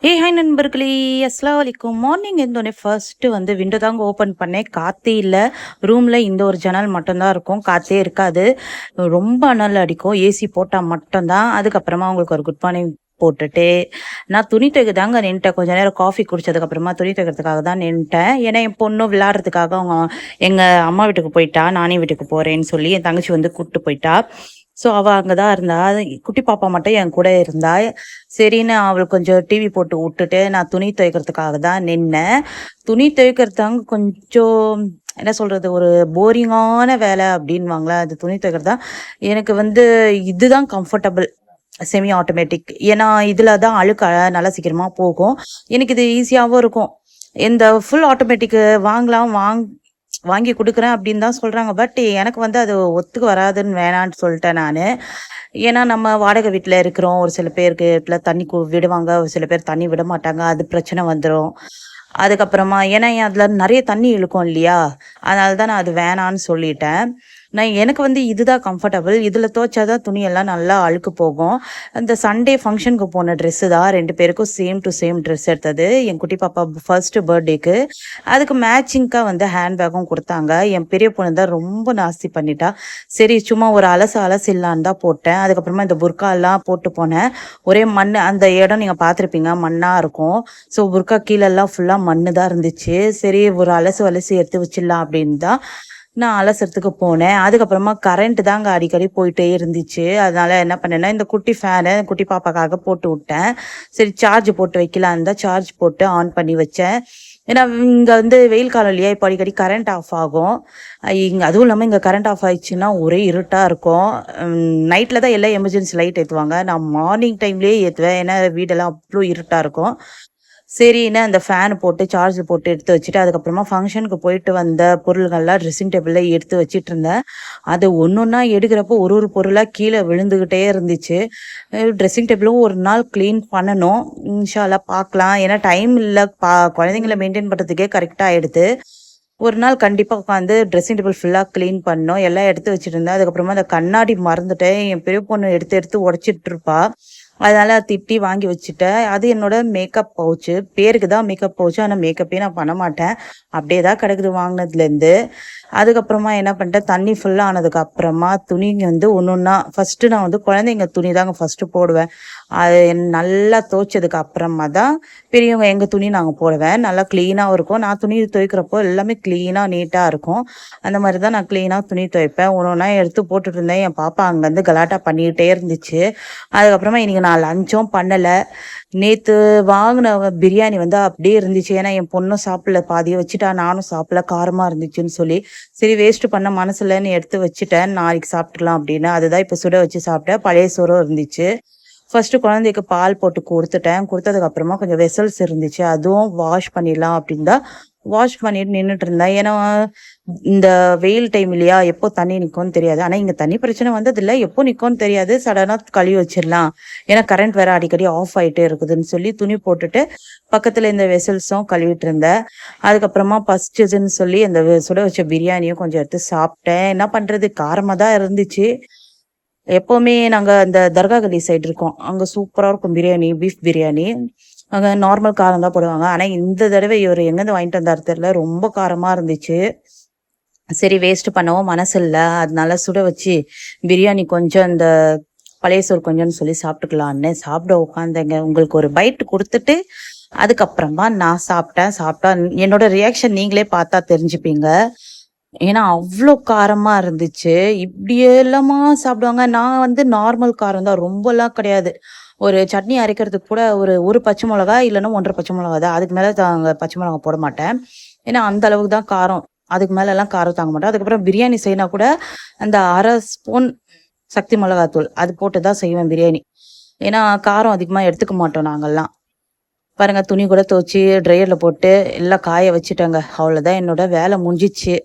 Hi நண்பர்களே! அஸ்ஸலாமு அலைக்கும். மார்னிங் எழுந்தோனே ஃபர்ஸ்ட்டு வந்து விண்டோ தாங்க ஓப்பன் பண்ணேன். காத்தே இல்ல. ரூம்ல இந்த ஒரு ஜன்னல் மட்டும் தான் இருக்கும். காத்தே இருக்காது. ரொம்ப அனல் அடிக்கும். ஏசி போட்டா மட்டும் தான். அதுக்கப்புறமா அவங்களுக்கு ஒரு குட் மார்னிங் போட்டுட்டு, நான் துணி துவைக்க தாங்க நின்னுட்டேன். கொஞ்ச நேரம் காஃபி குடிச்சதுக்கப்புறமா துணி துவைக்கிறதுக்காக தான் நின்னுட்டேன். ஏன்னா, என் பொண்ணும் விளையாடுறதுக்காக அவங்க எங்க அம்மா வீட்டுக்கு போயிட்டா. நானே வீட்டுக்கு போறேன்னு சொல்லி என் தங்கச்சி வந்து கூட்டு போயிட்டா. ஸோ, அவ அங்க தான் இருந்தா. குட்டி பாப்பா மட்டும் என் கூட இருந்தா. சரின்னு அவளுக்கு கொஞ்சம் டிவி போட்டு விட்டுட்டு நான் துணி துவைக்கிறதுக்காக தான் நின்னேன். துணி துவைக்கிறதாங்க கொஞ்சம் என்ன சொல்றது, ஒரு போரிங்கான வேலை அப்படின்வாங்களா, அது துணி துவைக்கிறது தான். எனக்கு வந்து இதுதான் கம்ஃபர்டபுள். Semi automatic. ஏன்னா இதுல தான் அழுக்கு நல்லா சீக்கிரமா போகும். எனக்கு இது ஈஸியாவும் இருக்கும். இந்த ஃபுல் ஆட்டோமேட்டிக் வாங்கலாம் வாங்கி குடுக்குறேன் அப்படின்னு தான் சொல்றாங்க. பட் எனக்கு வந்து அது ஒத்துக்கு வராதுன்னு வேணான்னு சொல்லிட்டேன் நானு. ஏன்னா நம்ம வாடகை வீட்ல இருக்கிறோம். ஒரு சில பேருக்கு வீட்ல தண்ணி விடுவாங்க. ஒரு சில பேர் தண்ணி விட மாட்டாங்க. அது பிரச்சனை வந்துரும். அதுக்கப்புறமா ஏன்னா அதுல நெறைய தண்ணி இழுக்கும் இல்லையா? அதனால தான் நான் அது வேணான்னு சொல்லிட்டேன். எனக்கு வந்து இதுதான் கம்ஃபர்டபுள். இதுல துவைச்சா தான் துணியெல்லாம் நல்லா அழுக்கு போகும். இந்த சண்டே ஃபங்ஷனுக்கு போன ட்ரெஸ்ஸு தான் 2 பேருக்கும் சேம் டு சேம் ட்ரெஸ் எடுத்தது. என் குட்டி பாப்பா ஃபர்ஸ்ட் பர்த்டேக்கு. அதுக்கு மேட்சிங்க்கா வந்து ஹேண்ட் பேக்கும் குடுத்தாங்க. என் பெரிய பொண்ணு தான் ரொம்ப நாஸ்தி பண்ணிட்டா. சரி சும்மா ஒரு அலசிடலான்னு தான் போட்டேன். அதுக்கப்புறமா இந்த புர்காலாம் போட்டு போனேன். ஒரே மண்ணு அந்த இடம் நீங்க பார்த்துருப்பீங்க. மண்ணா இருக்கும். ஸோ புர்கா கீழெல்லாம் ஃபுல்லா மண்ணு தான் இருந்துச்சு. சரி ஒரு அலசி எடுத்து வச்சிடலாம் அப்படின்னு தான் நான் அலசறதுக்கு போனேன். அதுக்கப்புறமா கரண்ட் தாங்க அடிக்கடி போயிட்டே இருந்துச்சு. அதனால என்ன பண்ணேன்னா, இந்த குட்டி ஃபேனை குட்டி பாப்பாக்காக போட்டு விட்டேன். சரி சார்ஜ் போட்டு வைக்கலான்னு தான் சார்ஜ் போட்டு ஆன் பண்ணி வச்சேன். ஏன்னா இங்க வந்து வெயில் காலம் இல்லையா? இப்போ அடிக்கடி கரண்ட் ஆஃப் ஆகும். அதுவும் இல்லாம இங்க கரண்ட் ஆஃப் ஆயிடுச்சுன்னா ஒரே இருட்டா இருக்கும். நைட்ல தான் எல்லாம் எமர்ஜென்சி லைட் ஏத்துவாங்க. நான் மார்னிங் டைம்லயே ஏத்துவேன். ஏன்னா வீடெல்லாம் அவ்ளோ இருட்டா இருக்கும். சரின்னு அந்த ஃபேன் போட்டு சார்ஜ் போட்டு எடுத்து வச்சுட்டு, அதுக்கப்புறமா ஃபங்ஷனுக்கு போயிட்டு வந்த பொருள்கள்லாம் ட்ரெஸ்ஸிங் டேபிள்ல எடுத்து வச்சுட்டுருந்தேன். அது ஒண்ணொன்னா எடுக்கிறப்போ ஒரு ஒரு பொருளா கீழ விழுந்துகிட்டே இருந்துச்சு. ட்ரெஸ்ஸிங் டேபிளும் ஒரு நாள் கிளீன் பண்ணணும். இன்ஷா அல்லாஹ் பார்க்கலாம். ஏன்னா டைம் இல்ல. குழந்தைங்கள மெயின்டெயின் பண்றதுக்கே கரெக்ட்டா ஆயிடுது. ஒரு நாள் கண்டிப்பா உட்காந்து ட்ரெஸ்ஸிங் டேபிள் ஃபுல்லா கிளீன் பண்ணோம். எல்லாம் எடுத்து வச்சுட்டுருந்தேன். அதுக்கப்புறமா அந்த கண்ணாடி மறந்துட்டேன். என் பெரிய பொண்ணு எடுத்து எடுத்து உடைச்சிட்டு இருப்பா. அதனால திட்டி வாங்கி வச்சுட்டேன். அது என்னோட மேக்கப் பவுச்சு. பேருக்கு தான் மேக்கப் பவுச்சு. ஆனா மேக்கப்பே நான் பண்ண மாட்டேன். அப்படியே தான் கிடக்குது வாங்கினதுலேருந்து. அதுக்கப்புறமா என்ன பண்ணிட்டேன், தண்ணி ஃபுல்லா ஆனதுக்கு அப்புறமா துணிங்க வந்து ஒன்னொன்னா ஃபர்ஸ்ட்டு நான் வந்து குழந்தைங்க துணி தாங்க ஃபர்ஸ்ட்டு போடுவேன். அது நல்லா துவைச்சதுக்கு அப்புறமா தான் பெரியவங்க எங்க துணி நாங்க போடுவேன். நல்லா கிளீனாவும் இருக்கும். நான் துணி துவைக்கிறப்போ எல்லாமே கிளீனா, நீட்டா இருக்கும். அந்த மாரி தான் நான் கிளீனா துணி துவைப்பேன். ஒன்னொன்னா எடுத்து போட்டுட்டு இருந்தேன். என் பாப்பா அங்கருந்து கலாட்டா பண்ணிக்கிட்டே இருந்துச்சு. அதுக்கப்புறமா இன்னைக்கு நான் லஞ்சும் பண்ணல. நேத்து வாங்குன பிரியாணி வந்து அப்படியே இருந்துச்சு. ஏன்னா என் பொண்ணும் சாப்பிடல. பாதிய வச்சுட்டா. நானும் சாப்பிடல. காரமா இருந்துச்சுன்னு சொல்லி. சரி வேஸ்ட் பண்ண மனசு இல்லன்னு எடுத்து வச்சுட்டேன். நாளைக்கு சாப்பிட்டுக்கலாம் அப்படின்னு. அதுதான் இப்ப சுட வச்சு சாப்பிட்டேன். பழைய சோறும் இருந்துச்சு. ஃபர்ஸ்ட்டு குழந்தைக்கு பால் போட்டு குடுத்துட்டேன். குடுத்ததுக்கு அப்புறமா கொஞ்சம் வெசல்ஸ் இருந்துச்சு. அதுவும் வாஷ் பண்ணிடலாம் அப்படின்னு தான் வாஷ் பண்ணிட்டு நின்னுட்டு இருந்தேன். ஏன்னா இந்த வெயில் டைம் இல்லையா? எப்போ தண்ணி நிக்கும்னு தெரியாது. ஆனா இங்க தண்ணி பிரச்சனை வந்ததில்ல. எப்போ நிக்கும்னு தெரியாது. சடனா கழுவி வச்சிடலாம். ஏன்னா கரண்ட் வேற அடிக்கடி ஆஃப் ஆயிட்டே இருக்குதுன்னு சொல்லி துணி போட்டுட்டு பக்கத்துல இந்த வெசல்ஸும் கழுவிட்டு இருந்தேன். அதுக்கப்புறமா பசிச்சதுன்னு சொல்லி அந்த சுட வச்ச பிரியாணியும் கொஞ்சம் எடுத்து சாப்பிட்டேன். என்ன பண்றது? காரமா தான் இருந்துச்சு. எப்பவுமே நாங்க அந்த தர்கா கலி சைடு இருக்கோம். அங்க சூப்பரா இருக்கும் பிரியாணி, பீஃப் பிரியாணி. அங்க நார்மல் காரம் தான் போடுவாங்க. ஆனா இந்த தடவை இவரு எங்கேருந்து வாங்கிட்டு வந்தாரு தெரியல. ரொம்ப காரமா இருந்துச்சு. சரி வேஸ்ட் பண்ணவும் மனசு இல்ல. அதனால சுட வச்சு பிரியாணி கொஞ்சம் இந்த பழைய சோறு கொஞ்சம்னு சொல்லி சாப்பிட்டுக்கலான்னு சாப்பிட உட்காந்தேங்க. உங்களுக்கு ஒரு பைட் குடுத்துட்டு, அதுக்கப்புறமா நான் சாப்பிட்டேன். சாப்பிட்டா என்னோட ரியாக்ஷன் நீங்களே பார்த்தா தெரிஞ்சுப்பீங்க. ஏன்னா அவ்ளோ காரமா இருந்துச்சு. இப்படியெல்லாமா சாப்பிடுவாங்க? நான் வந்து நார்மல் காரம் தான். ரொம்பலாம் கிடையாது. ஒரு சட்னி அரைக்கிறதுக்கு கூட ஒரு பச்சை மிளகா இல்லன்னா 1 1/2 பச்சை மிளகா தான். அதுக்கு மேல பச்சை மிளகா போட மாட்டேன். ஏன்னா அந்த அளவுக்கு தான் காரம். அதுக்கு மேலலாம் காரம் தாங்க மாட்டேன். அதுக்கப்புறம் பிரியாணி செய்யனா கூட அந்த 1/2 ஸ்பூன் சக்தி மிளகாத்தூள் அது போட்டு தான் செய்வேன் பிரியாணி. ஏன்னா காரம் அதிகமா எடுத்துக்க மாட்டோம் நாங்கலாம். பாருங்க துணி கூட துவச்சு ட்ரையர்ல போட்டு எல்லாம் காய வச்சுட்டேங்க. அவ்வளோதான் என்னோட வேலை முடிஞ்சிச்சு.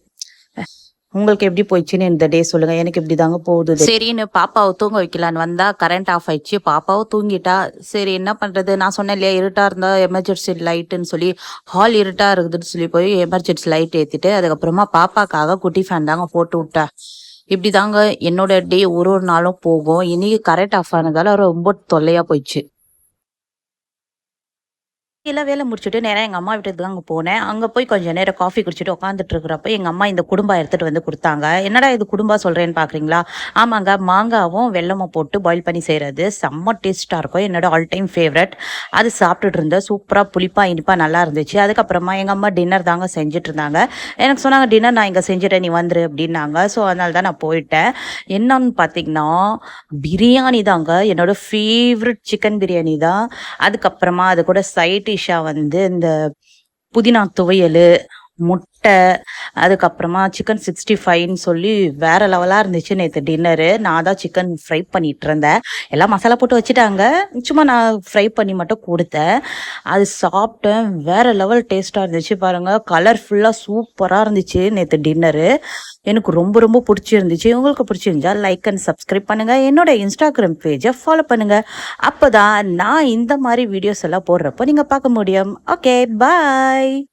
உங்களுக்கு எப்படி போயிடுச்சுன்னு இந்த டே சொல்லுங்க. எனக்கு இப்படிதாங்க போகுது. சரின்னு பாப்பாவை தூங்க வைக்கலான்னு வந்தா கரண்ட் ஆஃப் ஆயிடுச்சு. பாப்பாவும் தூங்கிட்டா. சரி என்ன பண்றது? நான் சொன்னேன் இல்லையா இருட்டா இருந்தா எமர்ஜென்சி லைட்டுன்னு சொல்லி ஹால் இருட்டா இருக்குதுன்னு சொல்லி போய் எமர்ஜென்சி லைட் ஏத்திட்டு அதுக்கப்புறமா பாப்பாக்காக குட்டி ஃபேன் தாங்க போட்டு விட்டேன். இப்படிதாங்க என்னோட டே ஒரு ஒரு நாளும் போகும். இன்னைக்கு கரண்ட் ஆஃப் ஆனதால ரொம்ப தொல்லையா போயிடுச்சு. எல்லாம் வேலை முடிச்சுட்டு நேரா எங்க அம்மா வீட்டுக்கு தான் அங்க போனேன். அங்க போய் கொஞ்ச நேரம் காஃபி குடிச்சிட்டு உட்காந்துட்டு இருக்கிறப்ப, எங்க அம்மா இந்த குடும்பா எடுத்துட்டு வந்து குடுத்தாங்க. என்னடா இது குடும்பா சொல்றேன்னு பார்க்குறீங்களா? ஆமாங்க. மாங்காவும் வெல்லமும் போட்டு பாயில் பண்ணி செய்றது. செம்ம டேஸ்ட்டா இருக்கும். என்னோட ஆல் டைம் ஃபேவரைட். அது சாப்பிட்டுட்டு இருந்தேன். சூப்பரா புளிப்பா, இனிப்பா நல்லா இருந்துச்சு. அதுக்கப்புறமா எங்க அம்மா டின்னர் தாங்க செஞ்சுட்டு இருந்தாங்க. எனக்கு சொன்னாங்க, "டின்னர் நான் இங்க செஞ்சுட்டேன். நீ வந்துரு" அப்படின்னாங்க. ஸோ அதனால தான் நான் போயிட்டேன். என்னன்னு பார்த்தீங்கன்னா, பிரியாணி தாங்க. என்னோட ஃபேவரைட் சிக்கன் பிரியாணி தான். அதுக்கப்புறமா அது கூட சைட் டிஷ்ஷா வந்து இந்த புதினா துவையலு, முட்டை, அதுக்கப்புறமா சிக்கன் 65ன்னு சொல்லி வேற லெவலா இருந்துச்சு நேத்து டின்னரு. நான் தான் சிக்கன் ஃப்ரை பண்ணிட்டு இருந்தேன். எல்லாம் மசாலா போட்டு வச்சுட்டாங்க. சும்மா நான் ஃப்ரை பண்ணி மட்டும் குடுத்தேன். அது சாப்பிட்டேன். வேற லெவல் டேஸ்ட்டா இருந்துச்சு பாருங்க. கலர்ஃபுல்லா சூப்பரா இருந்துச்சு நேத்து டின்னரு. எனக்கு ரொம்ப ரொம்ப பிடிச்சிருந்துச்சு. உங்களுக்கு பிடிச்சிருந்தா லைக் அண்ட் சப்ஸ்கிரைப் பண்ணுங்க. என்னோட இன்ஸ்டாகிராம் பேஜை ஃபாலோ பண்ணுங்க. அப்பதான் நான் இந்த மாதிரி வீடியோஸ் எல்லாம் போடுறப்போ நீங்க பார்க்க முடியும். ஓகே, பாய்.